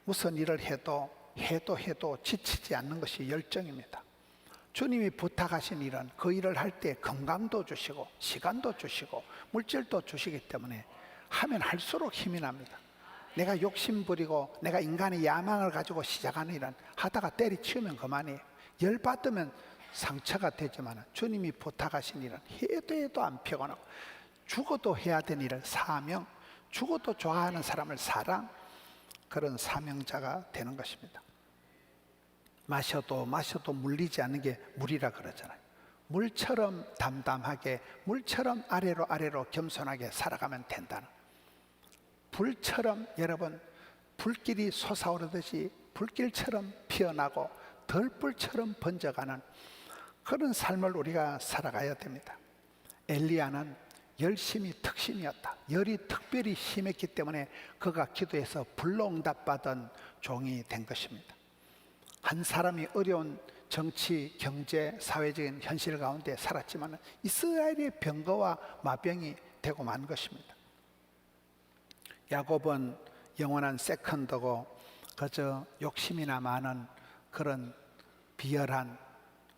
무슨 일을 해도 지치지 않는 것이 열정입니다. 주님이 부탁하신 일은 그 일을 할 때 건강도 주시고 시간도 주시고 물질도 주시기 때문에 하면 할수록 힘이 납니다. 내가 욕심 부리고 내가 인간의 야망을 가지고 시작하는 일은 하다가 때리치우면 그만이에요. 열받으면 상처가 되지만 주님이 부탁하신 일은 해도 안 피곤하고 죽어도 해야 되는 일을 사명, 죽어도 좋아하는 사람을 사랑, 그런 사명자가 되는 것입니다. 마셔도 물리지 않는 게 물이라 그러잖아요. 물처럼 담담하게 물처럼 아래로 겸손하게 살아가면 된다는, 불처럼 여러분 불길이 솟아오르듯이 불길처럼 피어나고 덜불처럼 번져가는 그런 삶을 우리가 살아가야 됩니다. 엘리야는 열심히 특심이었다. 열이 특별히 심했기 때문에 그가 기도해서 불로 응답받은 종이 된 것입니다. 한 사람이 어려운 정치, 경제, 사회적인 현실 가운데 살았지만 이스라엘의 병거와 마병이 되고 만 것입니다. 야곱은 영원한 세컨드고 그저 욕심이나 많은 그런 비열한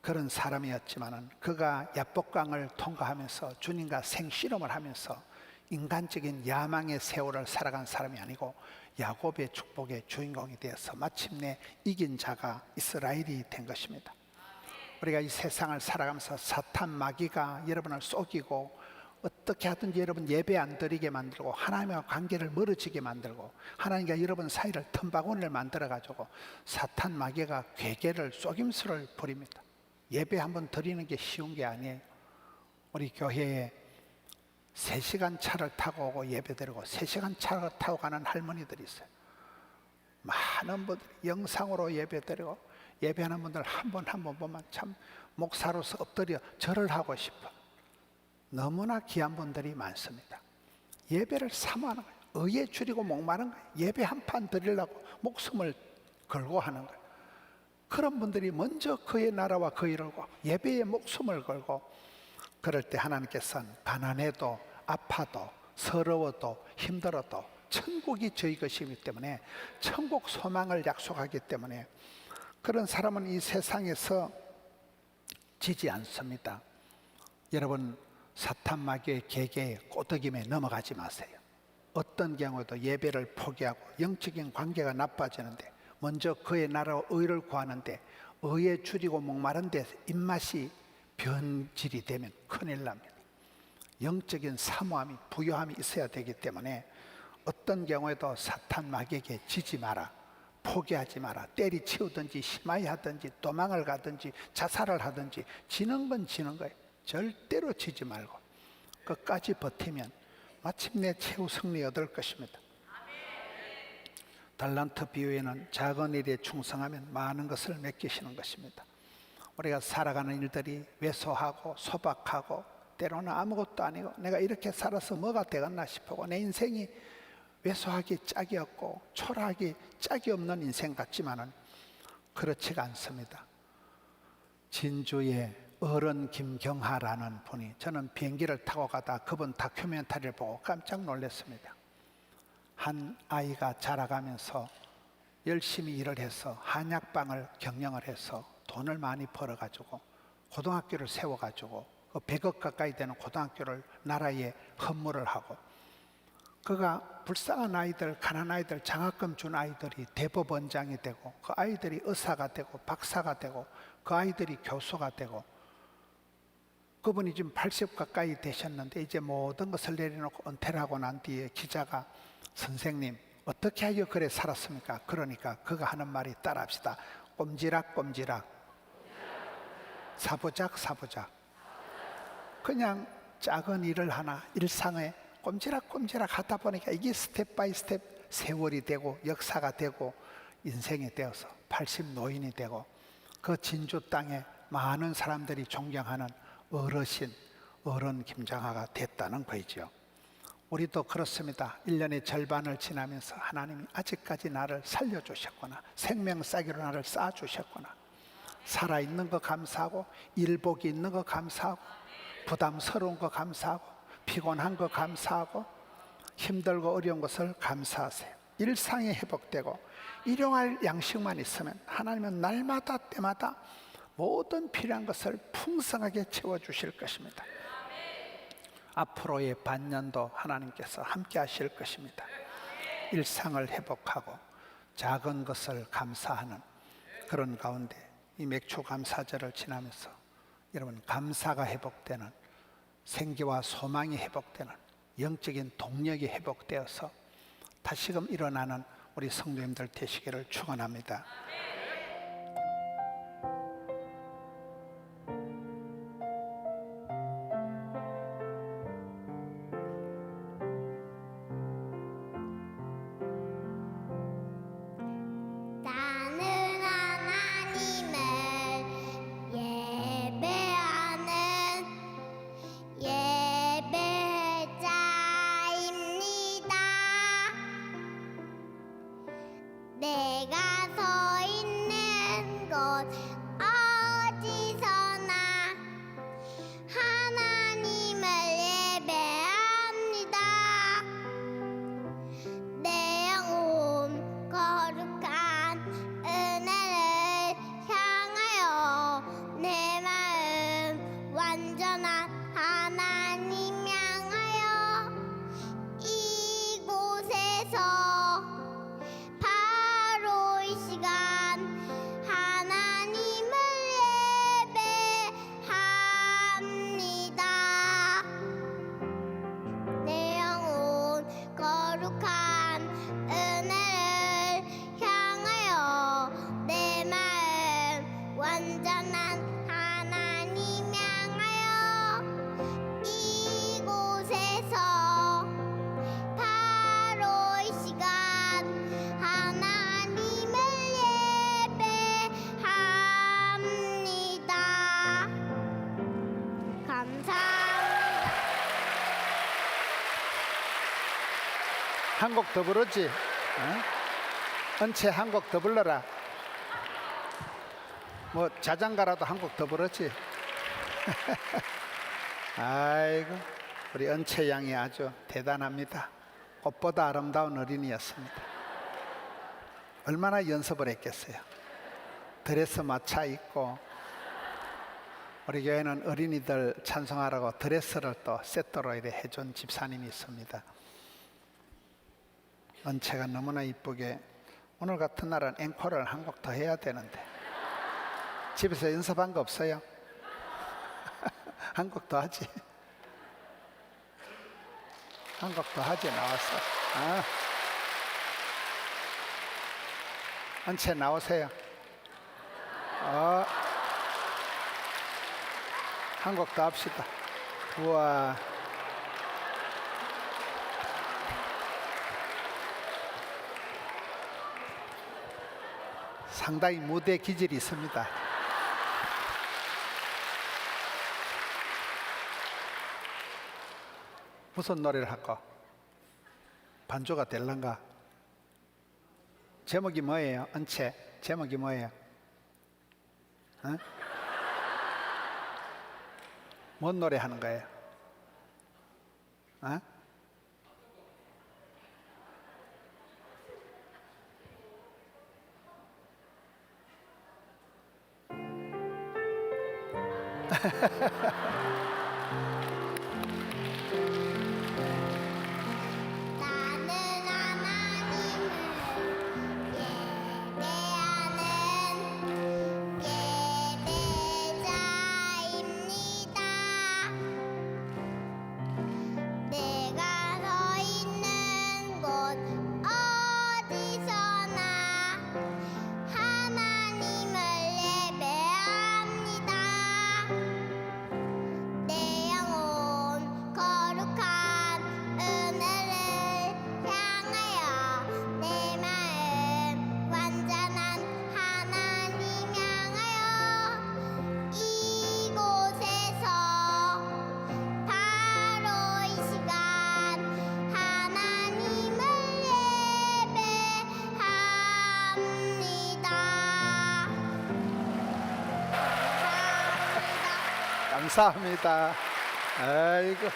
그런 사람이었지만 그가 야복강을 통과하면서 주님과 생실험을 하면서 인간적인 야망의 세월을 살아간 사람이 아니고 야곱의 축복의 주인공이 되어서 마침내 이긴 자가 이스라엘이 된 것입니다. 우리가 이 세상을 살아가면서 사탄 마귀가 여러분을 속이고 어떻게 하든지 여러분 예배 안 드리게 만들고 하나님과 관계를 멀어지게 만들고 하나님과 여러분 사이를 틈바구니를 만들어가지고 사탄 마귀가 괴계를 속임수를 부립니다. 예배 한번 드리는 게 쉬운 게 아니에요. 우리 교회에 3시간 차를 타고 오고 예배 드리고 3시간 차를 타고 가는 할머니들이 있어요. 많은 분들이 영상으로 예배드리고 예배하는 분들 한 번 한 번 보면 참 목사로서 엎드려 절을 하고 싶어. 너무나 귀한 분들이 많습니다. 예배를 사모하는 거예요. 의에 줄이고 목마른 거예요. 예배 한 판 드리려고 목숨을 걸고 하는 거예요. 그런 분들이 먼저 그의 나라와 그 일을 고 예배에 목숨을 걸고, 그럴 때 하나님께서는 가난해도 아파도 서러워도 힘들어도 천국이 저희 것이기 때문에, 천국 소망을 약속하기 때문에 그런 사람은 이 세상에서 지지 않습니다. 여러분, 사탄 마귀의 계계에 꼬드김에 넘어가지 마세요. 어떤 경우에도 예배를 포기하고 영적인 관계가 나빠지는데, 먼저 그의 나라와 의를 구하는데 의에 줄이고 목마른 데 입맛이 변질이 되면 큰일 납니다. 영적인 사모함이, 부요함이 있어야 되기 때문에 어떤 경우에도 사탄 마귀에게 지지 마라, 포기하지 마라. 때리치우든지 심하게 하든지 도망을 가든지 자살을 하든지 지는 건 지는 거예요. 절대로 지지 말고 끝까지 버티면 마침내 최후 승리 얻을 것입니다. 달란트 비유에는 작은 일에 충성하면 많은 것을 맡기시는 것입니다. 우리가 살아가는 일들이 왜소하고 소박하고 때로는 아무것도 아니고 내가 이렇게 살아서 뭐가 되겠나 싶고 내 인생이 왜소하기 짝이 없고 초라하기 짝이 없는 인생 같지만은 그렇지가 않습니다. 진주의 어른 김경하라는 분이, 저는 비행기를 타고 가다 그분 다큐멘터리를 보고 깜짝 놀랐습니다. 한 아이가 자라가면서 열심히 일을 해서 한약방을 경영을 해서 돈을 많이 벌어가지고 고등학교를 세워가지고 100억 가까이 되는 고등학교를 나라에 헌물을 하고, 그가 불쌍한 아이들, 가난한 아이들, 장학금 준 아이들이 대법원장이 되고 그 아이들이 의사가 되고 박사가 되고 그 아이들이 교수가 되고, 그분이 지금 80 가까이 되셨는데 이제 모든 것을 내려놓고 은퇴를 하고 난 뒤에 기자가 선생님 어떻게 하여 그래 살았습니까? 그러니까 그가 하는 말이 따라합시다. 꼼지락 꼼지락, 사부작 사부작. 그냥 작은 일을 하나 일상에 꼼지락꼼지락 하다 보니까 이게 스텝 바이 스텝 세월이 되고 역사가 되고 인생이 되어서 80 노인이 되고 그 진주 땅에 많은 사람들이 존경하는 어르신, 어른 김장하가 됐다는 거죠. 우리도 그렇습니다. 1년의 절반을 지나면서 하나님이 아직까지 나를 살려주셨구나, 생명싸기로 나를 쌓아주셨구나, 살아있는 거 감사하고 일복이 있는 거 감사하고 부담스러운 거 감사하고 피곤한 거 감사하고 힘들고 어려운 것을 감사하세요. 일상이 회복되고 일용할 양식만 있으면 하나님은 날마다 때마다 모든 필요한 것을 풍성하게 채워주실 것입니다. 앞으로의 반년도 하나님께서 함께 하실 것입니다. 일상을 회복하고 작은 것을 감사하는 그런 가운데 이 맥주 감사절을 지나면서 여러분, 감사가 회복되는, 생기와 소망이 회복되는, 영적인 동력이 회복되어서 다시금 일어나는 우리 성도님들 되시기를 축원합니다. 나는 하나님을 예배하는 예배자입니다. 내가 서 있는 한 곡 더 부르지? 어? 은채 한 곡 더 불러라. 뭐 자장가라도 한 곡 더 부르지? 아이고, 우리 은채 양이 아주 대단합니다. 꽃보다 아름다운 어린이였습니다. 얼마나 연습을 했겠어요. 드레스 맞춰 입고, 우리 교회는 어린이들 찬송하라고 드레스를 또 세트로 이렇게 해준 집사님이 있습니다. 은채가 너무나 이쁘게, 오늘 같은 날은 앵콜을 한 곡 더 해야 되는데 집에서 연습한 거 없어요? 한 곡 더 하지. 한 곡 더 하지. 나왔어. 은채 나오세요. 한 곡 더 합시다. 우와. 상당히 무대 기질이 있습니다. 무슨 노래를 할까? 반주가 될란가? 제목이 뭐예요? 은채 제목이 뭐예요? 어? 뭔 노래 하는 거예요? 어? 나는 하나님을 예배하는 예배자입니다. 내가 서 있는 곳 어디서나 하나님을 예배합니다. 내 영혼 거룩한 은혜를 향하여 내 마음 완전한 하나님 향하여 이곳에서 바로 이 시간 하나님을 예배합니다. 감사합니다. 아이고,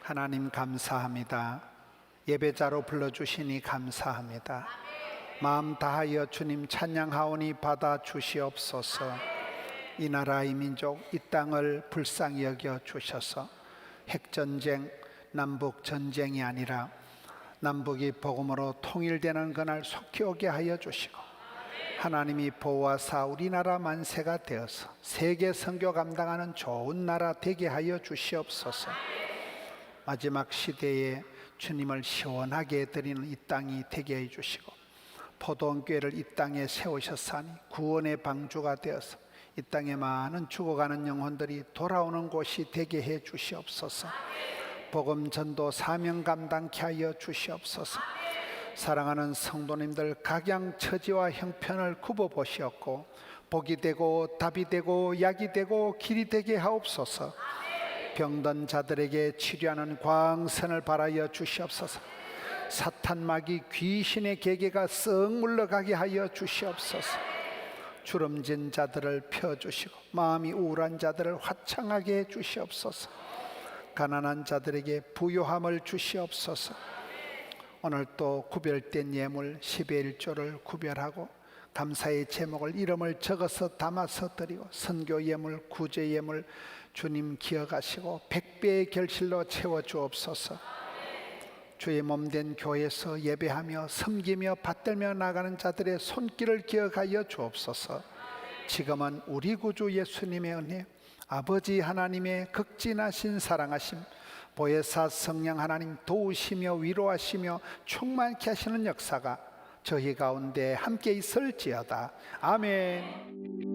하나님 감사합니다. 예배자로 불러주시니 감사합니다. 마음 다하여 주님 찬양하오니 받아 주시옵소서. 이 나라 이 민족 이 땅을 불쌍히 여겨 주셔서 핵전쟁 남북 전쟁이 아니라 남북이 복음으로 통일되는 그날 속히 오게 하여 주시고, 하나님이 보호하사 우리나라 만세가 되어서 세계 선교 감당하는 좋은 나라 되게 하여 주시옵소서. 마지막 시대에 주님을 시원하게 드리는 이 땅이 되게 해 주시고, 포도원교회를 이 땅에 세우셨사니 구원의 방주가 되어서 이 땅에 많은 죽어가는 영혼들이 돌아오는 곳이 되게 해 주시옵소서. 복음 전도 사명 감당케 하여 주시옵소서. 사랑하는 성도님들 각양 처지와 형편을 굽어 보시옵고 복이 되고 답이 되고 약이 되고 길이 되게 하옵소서. 병든 자들에게 치료하는 광선을 발하여 주시옵소서. 사탄 마귀 귀신의 계계가 썩 물러가게 하여 주시옵소서. 주름진 자들을 펴주시고 마음이 우울한 자들을 화창하게 해 주시옵소서. 가난한 자들에게 부요함을 주시옵소서. 오늘 또 구별된 예물 10의 1조를 구별하고 감사의 제목을 이름을 적어서 담아서 드리고 선교 예물 구제 예물 주님 기억하시고 100배의 결실로 채워 주옵소서. 주의 몸된 교회에서 예배하며 섬기며 받들며 나가는 자들의 손길을 기억하여 주옵소서. 지금은 우리 구주 예수님의 은혜, 아버지 하나님의 극진하신 사랑하심, 보혜사 성령 하나님 도우시며 위로하시며 충만케 하시는 역사가 저희 가운데 함께 있을지어다. 아멘.